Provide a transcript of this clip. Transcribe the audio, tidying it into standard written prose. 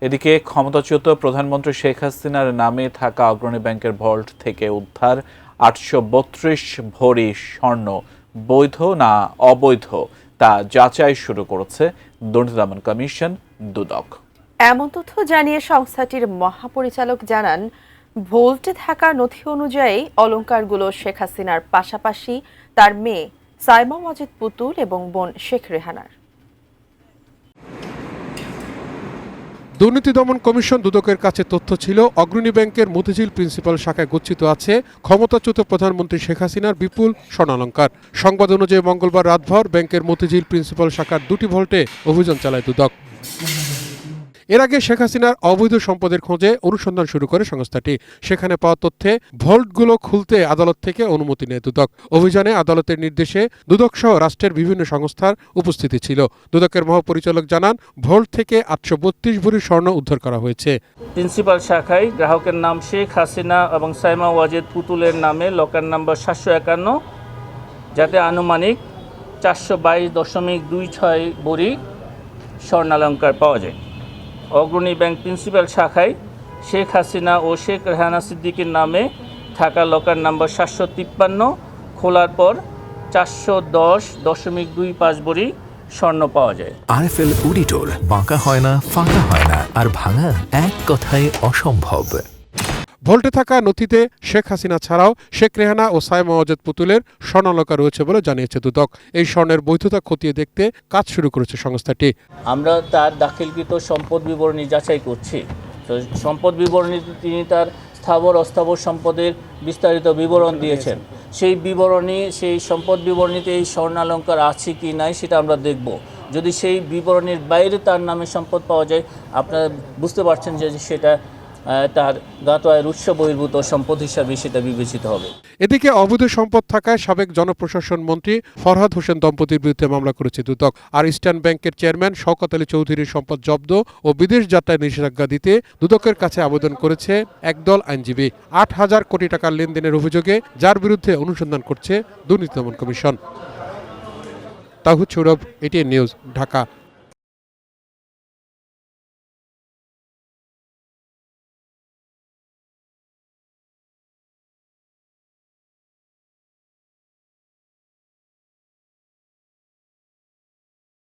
এদিকে ক্ষমতাচ্যুত প্রধানমন্ত্রী শেখ হাসিনার নামে থাকা অগ্রণী ব্যাংকের ভল্ট থেকে উদ্ধার 832 ভরি স্বর্ণ বৈধ না অবৈধ তা যাচাই শুরু করেছে দুর্নীতি দমন কমিশন দুদক। এমন তথ্য জানিয়ে সংস্থাটির মহাপরিচালক জানান, ভোল্টে থাকা নথি অনুযায়ী অলংকারগুলো শেখ হাসিনার পাশাপাশি তার মেয়ে সাইমা ওয়াজেদ পুতুল এবং বোন শেখ রেহানার। দুর্নীতি দমন কমিশন দুদকের কাছে তথ্য ছিল অগ্রণী ব্যাংকের মতিঝিল প্রিন্সিপাল শাখায় গচ্ছিত আছে ক্ষমতাচ্যুত প্রধানমন্ত্রী শেখ হাসিনার বিপুল স্বর্ণালংকার। সংবাদ অনুযায়ী মঙ্গলবার রাতভর ব্যাংকের মতিঝিল প্রিন্সিপাল শাখার 2টি ভল্টে অভিযান চালায় দুদক। এর আগে শেখ হাসিনার অবৈধ সম্পদের খোঁজে অনুসন্ধান শুরু করে সংস্থাটি। সেখানে পাওয়া তথ্যে ভল্টগুলো খুলতে আদালত থেকে অনুমতি নেয় দুদক। অভিযানে আদালতের নির্দেশে দুদক সহ রাষ্ট্রের বিভিন্ন সংস্থার উপস্থিতি ছিল। দুদকের মহাপরিচালক জানান, ভল্ট থেকে 832 ভরি স্বর্ণ উদ্ধার করা হয়েছে। প্রিন্সিপাল শাখায় গ্রাহকের নাম শেখ হাসিনা এবং সাইমা ওয়াজেদ পুতুলের নামে লকার নাম্বার 751, যাতে আনুমানিক 422.26 ভরি স্বর্ণালংকার পাওয়া যায়। অগ্রণী ব্যাংক প্রিন্সিপাল শাখায় শেখ হাসিনা ও শেখ রেহানা সিদ্দিকের নামে থাকা লকার নাম্বার 753 খোলার পর 410.25 ভরি স্বর্ণ পাওয়া যায়। আরএফএল অডিটর, বাঁকা হয় না, ফাঁকা হয় না, আর ভাঙা এক কথায় অসম্ভব। ভল্টে থাকা নথিতে শেখ হাসিনা ছাড়াও শেখ রেহানা ও সাইমা ওয়াজেদ পুতুলের স্বর্ণালংকার রয়েছে বলে জানিয়েছে দুদক। এই স্বর্ণের বৈধতা খতিয়ে দেখতে কাজ শুরু করেছে সংস্থাটি। আমরা তার দাখিলকৃত সম্পদ বিবরণী যাচাই করছি। তো সম্পদ বিবরণীতে তিনি তার স্থাবর অস্থাবর সম্পদের বিস্তারিত বিবরণ দিয়েছেন। সেই সম্পদ বিবরণীতে এই স্বর্ণালংকার আছে কি নাই সেটা আমরা দেখব। যদি সেই বিবরণীর বাইরে তার নামে সম্পদ পাওয়া যায়, আপনারা বুঝতে পারছেন যে সেটা তার জ্ঞাত আয়ের উৎস বহির্ভূত সম্পদ হিসাবে সেটা বিবেচিত হবে। এদিকে অবৈধ সম্পদ থাকায় সাবেক জনপ্রশাসন মন্ত্রী ফরহাদ হোসেন দম্পতির বিরুদ্ধে মামলা করেছে দুদক। আর ইস্টার্ন ব্যাংকের চেয়ারম্যান শওকত আলী চৌধুরীর সম্পদ জব্দ ও বিদেশ যাত্রায় নিষেধাজ্ঞা দিতে দুদকের কাছে আবেদন করেছে একদল আইনজীবী। 8,000 কোটি টাকার লেনদেনের অভিযোগে যার বিরুদ্ধে অনুসন্ধান করছে দুর্নীতি দমন কমিশন। তাহিদ সৌরভ, এটিএন নিউজ, ঢাকা।